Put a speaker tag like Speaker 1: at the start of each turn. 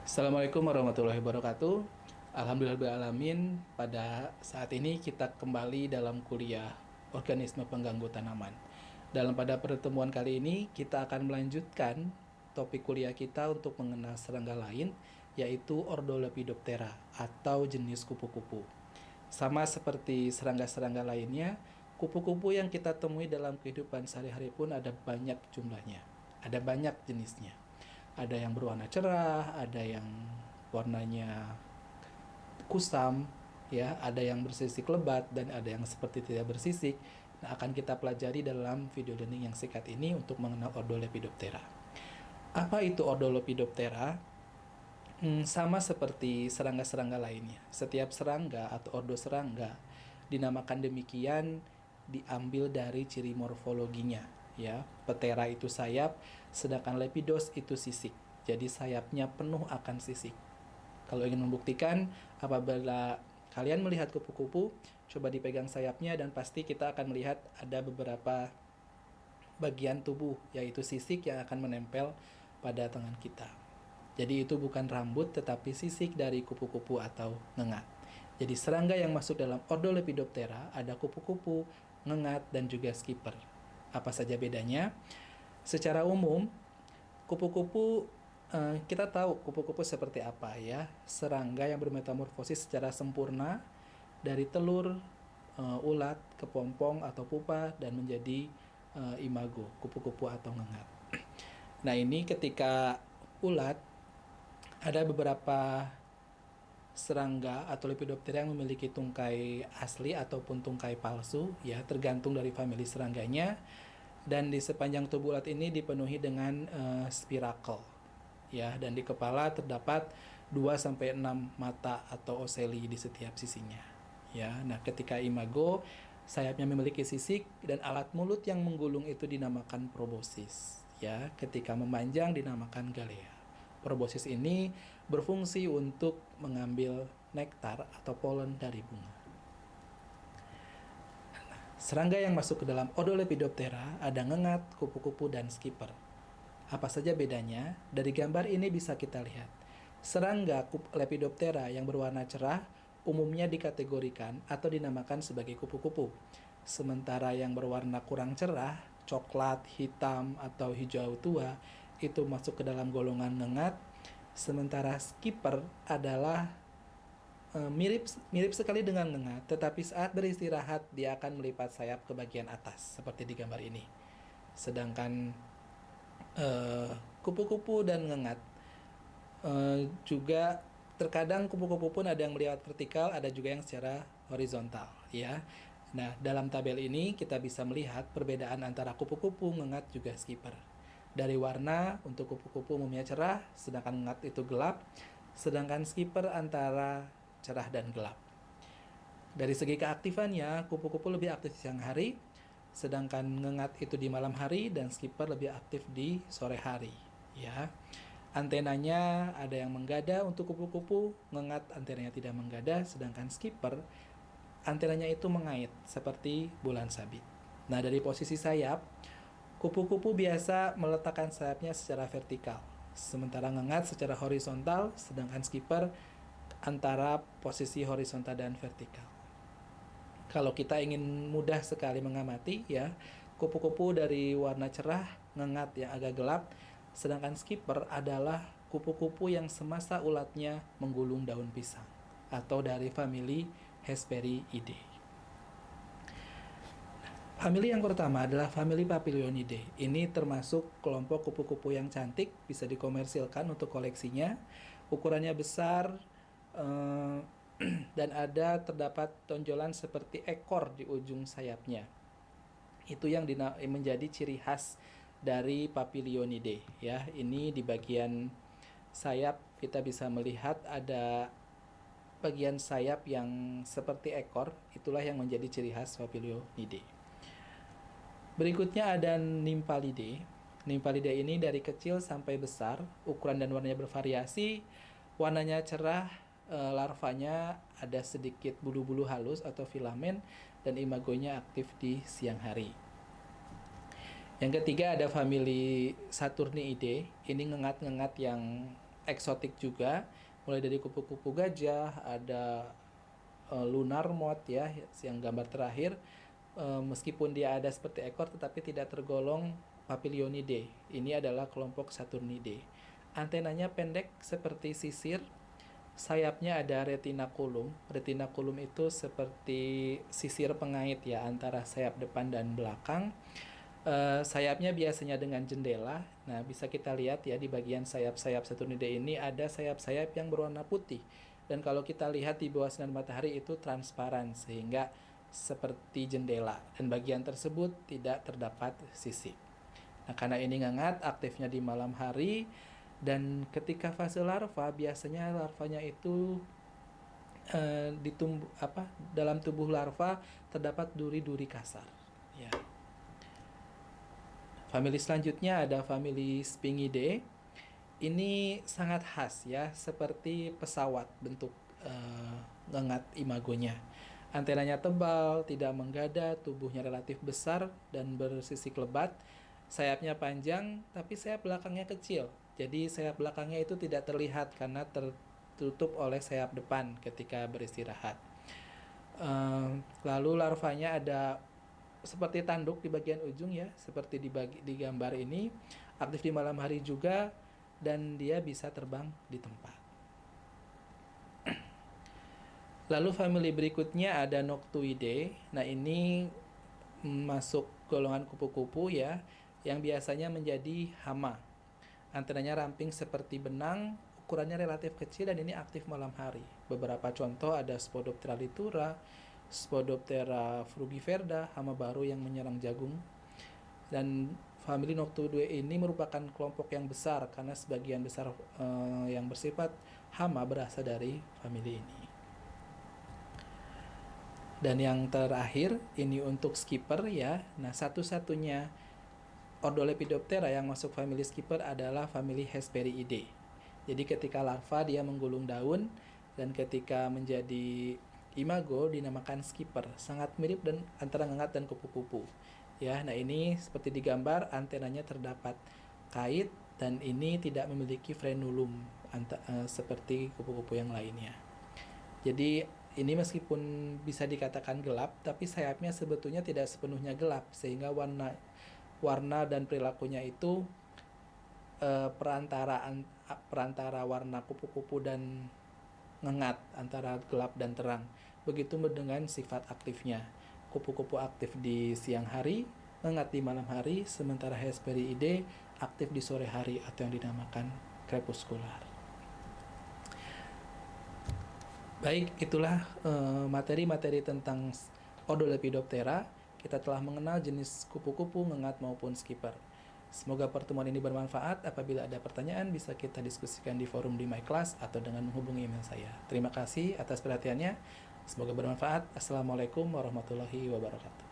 Speaker 1: Assalamualaikum warahmatullahi wabarakatuh. Alhamdulillahirrahmanirrahim. Pada saat ini kita kembali dalam kuliah organisme pengganggu tanaman. Pada pertemuan kali ini kita akan melanjutkan topik kuliah kita untuk mengenal serangga lain, yaitu Ordo Lepidoptera atau jenis kupu-kupu. Sama seperti serangga-serangga lainnya, kupu-kupu yang kita temui dalam kehidupan sehari-hari pun ada banyak jumlahnya. Ada banyak jenisnya. Ada yang berwarna cerah, ada yang warnanya kusam, ya, ada yang bersisik lebat dan ada yang seperti tidak bersisik. Nah, akan kita pelajari dalam video learning yang singkat ini untuk mengenal Ordo Lepidoptera. Apa itu Ordo Lepidoptera? Sama seperti serangga-serangga lainnya. Setiap serangga atau ordo serangga dinamakan demikian diambil dari ciri morfologinya, ya. Ptera itu sayap, sedangkan lepidos itu sisik. Jadi sayapnya penuh akan sisik. Kalau ingin membuktikan, apabila kalian melihat kupu-kupu, coba dipegang sayapnya dan pasti kita akan melihat ada beberapa bagian tubuh, yaitu sisik yang akan menempel pada tangan kita. Jadi itu bukan rambut, tetapi sisik dari kupu-kupu atau ngengat. Jadi serangga yang masuk dalam Ordo Lepidoptera ada kupu-kupu, ngengat, dan juga skipper. Apa saja bedanya? Secara umum, kupu-kupu, kita tahu kupu-kupu seperti apa, ya. Serangga yang bermetamorfosis secara sempurna dari telur, ulat, kepompong atau pupa, dan menjadi imago, kupu-kupu atau ngengat. Nah, ini ketika ulat, ada beberapa serangga atau Lepidoptera yang memiliki tungkai asli ataupun tungkai palsu, ya, tergantung dari famili serangganya. Dan di sepanjang tubuh ulat ini dipenuhi dengan spirakel, ya, dan di kepala terdapat 2-6 mata atau oceli di setiap sisinya, ya. Nah, ketika imago, sayapnya memiliki sisik dan alat mulut yang menggulung itu dinamakan proboscis, ya. Ketika memanjang dinamakan galea. Proboscis ini berfungsi untuk mengambil nektar atau polen dari bunga. Serangga yang masuk ke dalam Ordo Lepidoptera ada ngengat, kupu-kupu, dan skipper. Apa saja bedanya? Dari gambar ini bisa kita lihat. Serangga Lepidoptera yang berwarna cerah umumnya dikategorikan atau dinamakan sebagai kupu-kupu. Sementara yang berwarna kurang cerah, coklat, hitam, atau hijau tua, itu masuk ke dalam golongan ngengat. Sementara skipper adalah mirip sekali dengan ngengat, tetapi saat beristirahat dia akan melipat sayap ke bagian atas seperti di gambar ini. Sedangkan kupu-kupu dan ngengat juga terkadang kupu-kupu pun ada yang melipat vertikal, ada juga yang secara horizontal, ya. Nah, dalam tabel ini kita bisa melihat perbedaan antara kupu-kupu, ngengat, juga skipper. Dari warna, untuk kupu-kupu umumnya cerah, sedangkan ngengat itu gelap, sedangkan skipper antara cerah dan gelap. Dari segi keaktifannya, kupu-kupu lebih aktif di siang hari, sedangkan ngengat itu di malam hari, dan skipper lebih aktif di sore hari, ya. Antenanya ada yang menggada untuk kupu-kupu, ngengat antenanya tidak menggada, sedangkan skipper antenanya itu mengait seperti bulan sabit. Nah, dari posisi sayap, kupu-kupu biasa meletakkan sayapnya secara vertikal, sementara ngengat secara horizontal, sedangkan skipper antara posisi horizontal dan vertikal. Kalau kita ingin mudah sekali mengamati, ya, kupu-kupu dari warna cerah, ngengat yang agak gelap, sedangkan skipper adalah kupu-kupu yang semasa ulatnya menggulung daun pisang atau dari famili Hesperiidae. Famili yang pertama adalah famili Papilionidae. Ini termasuk kelompok kupu-kupu yang cantik, bisa dikomersilkan untuk koleksinya. Ukurannya besar, dan terdapat tonjolan seperti ekor di ujung sayapnya. Itu yang menjadi ciri khas dari Papilionidae, ya. Ini di bagian sayap kita bisa melihat ada bagian sayap yang seperti ekor, itulah yang menjadi ciri khas Papilionidae. Berikutnya ada Nymphalidae. Nymphalidae ini dari kecil sampai besar, ukuran dan warnanya bervariasi. Warnanya cerah, larvanya ada sedikit bulu-bulu halus atau filamen, dan imagonya aktif di siang hari. Yang ketiga ada famili Saturniidae. Ini ngengat-ngengat yang eksotik juga, mulai dari kupu-kupu gajah, ada lunar moth ya, yang gambar terakhir. Meskipun dia ada seperti ekor tetapi tidak tergolong Papilionidae. Ini adalah kelompok Saturnidae. Antenanya pendek seperti sisir, sayapnya ada retinaculum. Retinaculum itu seperti sisir pengait ya antara sayap depan dan belakang. Sayapnya biasanya dengan jendela. Nah, bisa kita lihat ya di bagian sayap-sayap Saturnidae ini ada sayap-sayap yang berwarna putih. Dan kalau kita lihat di bawah sinar matahari itu transparan sehingga seperti jendela. Dan bagian tersebut tidak terdapat sisik. Nah, karena ini ngengat, aktifnya di malam hari. Dan ketika fase larva, biasanya larvanya itu dalam tubuh larva terdapat duri-duri kasar. Ya. Famili selanjutnya ada famili Sphingidae. Ini sangat khas ya, seperti pesawat bentuk ngengat imagonya. Antenanya tebal, tidak menggada, tubuhnya relatif besar dan bersisik lebat. Sayapnya panjang, tapi sayap belakangnya kecil. Jadi sayap belakangnya itu tidak terlihat karena tertutup oleh sayap depan ketika beristirahat. Lalu larvanya ada seperti tanduk di bagian ujung ya, seperti di gambar ini, aktif di malam hari juga, dan dia bisa terbang di tempat. Lalu famili berikutnya ada Noctuidae. Nah, ini masuk golongan kupu-kupu ya, yang biasanya menjadi hama. Antenanya ramping seperti benang, ukurannya relatif kecil, dan ini aktif malam hari. Beberapa contoh ada Spodoptera litura, Spodoptera frugiverda, hama baru yang menyerang jagung. Dan famili Noctuidae ini merupakan kelompok yang besar karena sebagian besar yang bersifat hama berasal dari famili ini. Dan yang terakhir ini untuk skipper ya. Nah, satu-satunya ordo Lepidoptera yang masuk famili skipper adalah famili Hesperiidae. Jadi ketika larva dia menggulung daun, dan ketika menjadi imago dinamakan skipper. Sangat mirip dan antara ngengat dan kupu-kupu. Ya, nah ini seperti di gambar, antenanya terdapat kait dan ini tidak memiliki frenulum seperti kupu-kupu yang lainnya. Jadi ini meskipun bisa dikatakan gelap, tapi sayapnya sebetulnya tidak sepenuhnya gelap, sehingga warna dan perilakunya itu perantara warna kupu-kupu dan ngengat, antara gelap dan terang. Begitu dengan sifat aktifnya. Kupu-kupu aktif di siang hari, ngengat di malam hari, sementara Hesperiidae aktif di sore hari atau yang dinamakan crepuscular. Baik, itulah materi-materi tentang ordo Lepidoptera. Kita telah mengenal jenis kupu-kupu, ngengat maupun skipper. Semoga pertemuan ini bermanfaat. Apabila ada pertanyaan, bisa kita diskusikan di forum di MyClass atau dengan menghubungi email saya. Terima kasih atas perhatiannya. Semoga bermanfaat. Assalamualaikum warahmatullahi wabarakatuh.